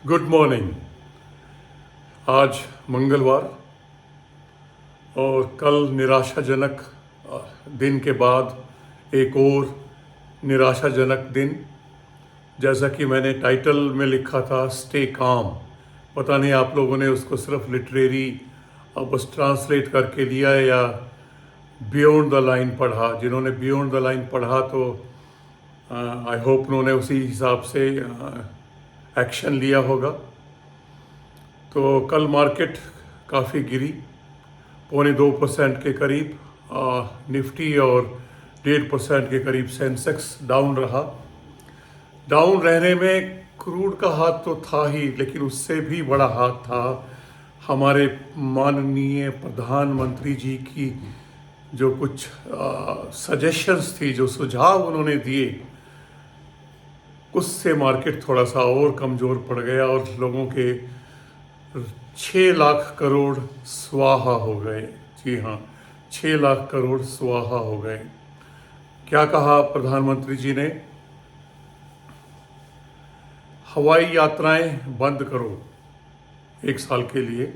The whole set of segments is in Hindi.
Good morning. आज मंगलवार और कल निराशाजनक दिन के बाद एक और निराशाजनक दिन। जैसा कि मैंने टाइटल में लिखा था स्टे काम, पता नहीं आप लोगों ने उसको सिर्फ लिटरेरी बस ट्रांसलेट करके लिया है या बियॉन्ड द लाइन पढ़ा। जिन्होंने बियॉन्ड द लाइन पढ़ा तो आई होप उन्होंने उसी हिसाब से एक्शन लिया होगा। तो कल मार्केट काफ़ी गिरी, 0.25% के करीब निफ्टी और 1.5% के करीब सेंसेक्स डाउन रहा। डाउन रहने में क्रूड का हाथ तो था ही, लेकिन उससे भी बड़ा हाथ था हमारे माननीय प्रधानमंत्री जी की जो कुछ सजेशंस थी, जो सुझाव उन्होंने दिए, उससे मार्केट थोड़ा सा और कमज़ोर पड़ गया और लोगों के 6 लाख करोड़ स्वाहा हो गए। जी हाँ, 6 लाख करोड़ स्वाहा हो गए। क्या कहा प्रधानमंत्री जी ने? हवाई यात्राएं बंद करो 1 साल के लिए,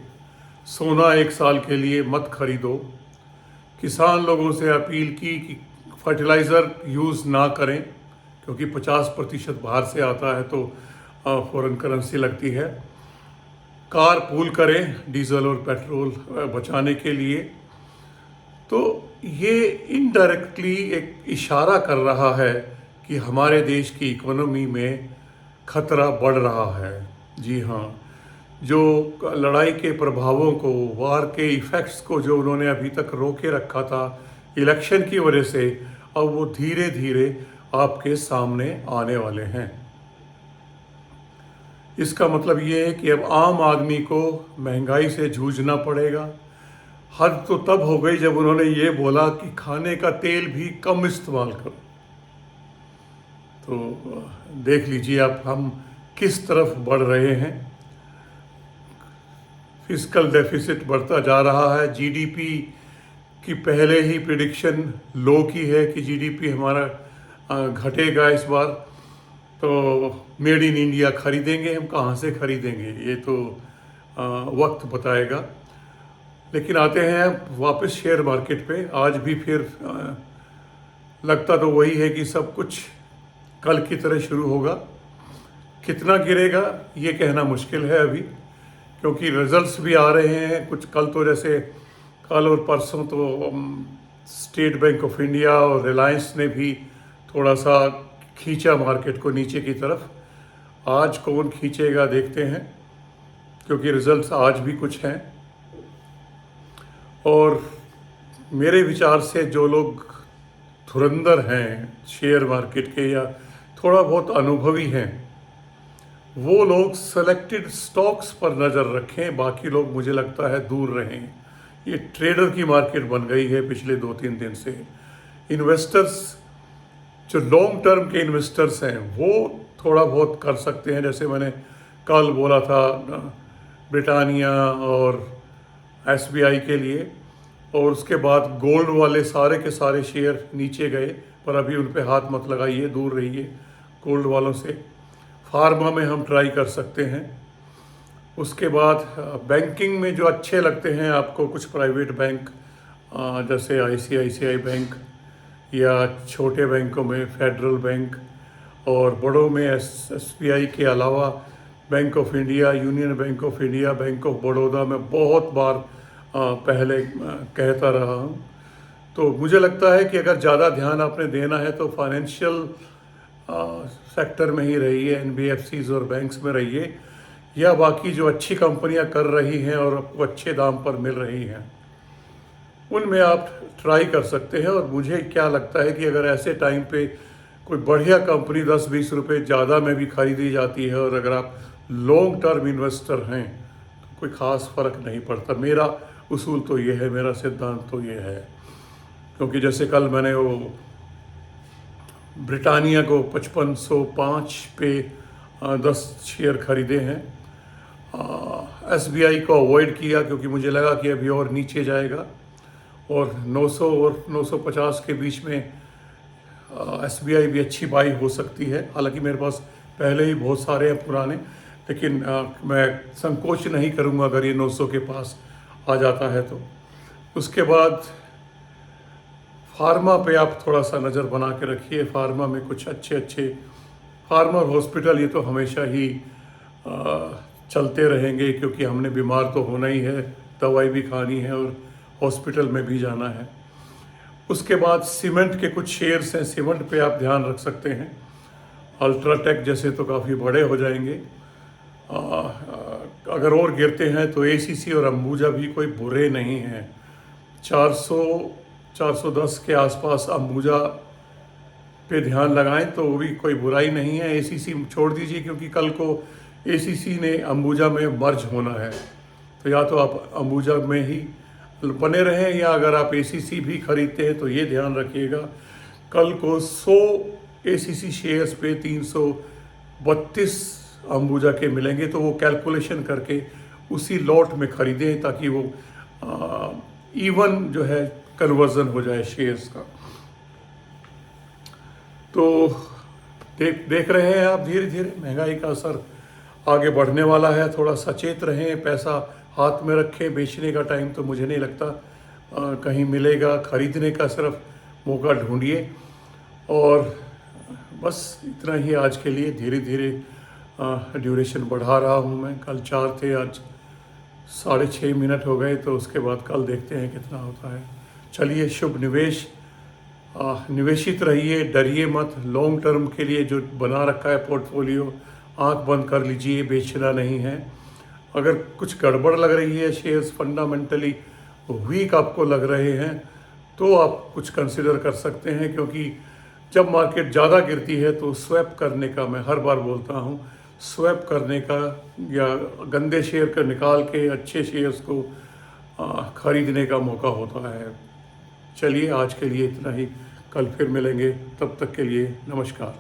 सोना 1 साल के लिए मत खरीदो। किसान लोगों से अपील की कि फर्टिलाइज़र यूज़ ना करें, क्योंकि 50% बाहर से आता है तो फॉरेन करेंसी लगती है। कार पूल करें डीजल और पेट्रोल बचाने के लिए। तो ये इनडायरेक्टली एक इशारा कर रहा है कि हमारे देश की इकोनॉमी में खतरा बढ़ रहा है। जी हाँ, जो लड़ाई के प्रभावों को, वार के इफ़ेक्ट्स को जो उन्होंने अभी तक रोके रखा था इलेक्शन की वजह से, अब वो धीरे धीरे आपके सामने आने वाले हैं। इसका मतलब ये है कि अब आम आदमी को महंगाई से जूझना पड़ेगा। हद तो तब हो गई जब उन्होंने ये बोला कि खाने का तेल भी कम इस्तेमाल करो। तो देख लीजिए आप हम किस तरफ बढ़ रहे हैं। फिस्कल डेफिसिट बढ़ता जा रहा है। जीडीपी की पहले ही प्रिडिक्शन लो की है कि जीडीपी हमारा घटेगा इस बार। तो मेड इन इंडिया खरीदेंगे हम, कहाँ से खरीदेंगे ये तो वक्त बताएगा। लेकिन आते हैं वापस शेयर मार्केट पे। आज भी फिर लगता तो वही है कि सब कुछ कल की तरह शुरू होगा। कितना गिरेगा ये कहना मुश्किल है अभी, क्योंकि रिजल्ट्स भी आ रहे हैं कुछ। कल तो जैसे कल और परसों तो स्टेट बैंक ऑफ इंडिया और रिलायंस ने भी थोड़ा सा खींचा मार्केट को नीचे की तरफ। आज कौन खींचेगा देखते हैं, क्योंकि रिजल्ट्स आज भी कुछ हैं। और मेरे विचार से जो लोग धुरंधर हैं शेयर मार्केट के या थोड़ा बहुत अनुभवी हैं, वो लोग सेलेक्टेड स्टॉक्स पर नज़र रखें। बाकी लोग मुझे लगता है दूर रहें। ये ट्रेडर की मार्केट बन गई है पिछले 2-3 दिन से। इन्वेस्टर्स जो लॉन्ग टर्म के इन्वेस्टर्स हैं वो थोड़ा बहुत कर सकते हैं। जैसे मैंने कल बोला था ब्रिटानिया और एसबीआई के लिए, और उसके बाद गोल्ड वाले सारे के सारे शेयर नीचे गए, पर अभी उन पे हाथ मत लगाइए, दूर रहिए गोल्ड वालों से। फार्मा में हम ट्राई कर सकते हैं। उसके बाद बैंकिंग में जो अच्छे लगते हैं आपको, कुछ प्राइवेट बैंक जैसे आईसीआईसीआई बैंक, या छोटे बैंकों में फेडरल बैंक, और बड़ों में एसबीआई के अलावा bank of India, union bank of India, bank of Baroda में बहुत बार पहले कहता रहा हूँ। तो मुझे लगता है कि अगर ज़्यादा ध्यान आपने देना है तो फाइनेंशियल सेक्टर में ही रहिए, एनबीएफसीज और बैंक्स में रहिए, या बाकी जो अच्छी कंपनियां कर रही हैं और आपको अच्छे दाम पर मिल रही हैं उनमें आप ट्राई कर सकते हैं। और मुझे क्या लगता है कि अगर ऐसे टाइम पे कोई बढ़िया कंपनी 10-20 रुपये ज़्यादा में भी खरीदी जाती है, और अगर आप लॉन्ग टर्म इन्वेस्टर हैं तो कोई ख़ास फ़र्क नहीं पड़ता। मेरा उसूल तो ये है, मेरा सिद्धांत तो ये है। क्योंकि जैसे कल मैंने वो ब्रिटानिया को 5505 पे 10 शेयर खरीदे हैं। एसबीआई को अवॉइड किया क्योंकि मुझे लगा कि अभी और नीचे जाएगा, और 900 और 950 के बीच में एसबीआई भी अच्छी बाई हो सकती है। हालांकि मेरे पास पहले ही बहुत सारे हैं पुराने, लेकिन मैं संकोच नहीं करूँगा अगर ये 900 के पास आ जाता है तो। उसके बाद फार्मा पे आप थोड़ा सा नज़र बना के रखिए। फार्मा में कुछ अच्छे अच्छे फार्मा और हॉस्पिटल ये तो हमेशा ही चलते रहेंगे, क्योंकि हमने बीमार तो होना ही है, दवाई भी खानी है और हॉस्पिटल में भी जाना है। उसके बाद सीमेंट के कुछ शेयर्स हैं, सीमेंट पे आप ध्यान रख सकते हैं। अल्ट्राटेक जैसे तो काफ़ी बड़े हो जाएंगे। अगर और गिरते हैं तो एसीसी और अंबुजा भी कोई बुरे नहीं हैं। 410 के आसपास अंबुजा पे ध्यान लगाएं तो वो भी कोई बुराई नहीं है। एसीसी छोड़ दीजिए, क्योंकि कल को एसीसी ने अंबुजा में मर्ज होना है, तो या तो आप अंबुजा में ही बने रहें, या अगर आप एसीसी भी खरीदते हैं तो ये ध्यान रखिएगा कल को 100 एसीसी शेयर्स पे 332 अंबुजा के मिलेंगे, तो वो कैलकुलेशन करके उसी लॉट में खरीदें ताकि वो इवन जो है कन्वर्जन हो जाए शेयर्स का। तो देख रहे हैं आप, धीरे धीरे महंगाई का असर आगे बढ़ने वाला है। थोड़ा सचेत रहें, पैसा हाथ में रखें। बेचने का टाइम तो मुझे नहीं लगता कहीं मिलेगा, खरीदने का सिर्फ मौका ढूंढिए। और बस इतना ही आज के लिए। धीरे धीरे ड्यूरेशन बढ़ा रहा हूँ मैं। कल 4 थे, आज 6.5 मिनट हो गए, तो उसके बाद कल देखते हैं कितना होता है। चलिए, शुभ निवेश। निवेशित रहिए, डरिए मत। लॉन्ग टर्म के लिए जो बना रखा है पोर्टफोलियो, आंख बंद कर लीजिए, बेचना नहीं है। अगर कुछ गड़बड़ लग रही है, शेयर्स फंडामेंटली वीक आपको लग रहे हैं, तो आप कुछ कंसिडर कर सकते हैं, क्योंकि जब मार्केट ज़्यादा गिरती है तो स्वैप करने का, मैं हर बार बोलता हूँ, स्वैप करने का या गंदे शेयर को निकाल के अच्छे शेयर्स को खरीदने का मौका होता है। चलिए, आज के लिए इतना ही। कल फिर मिलेंगे, तब तक के लिए नमस्कार।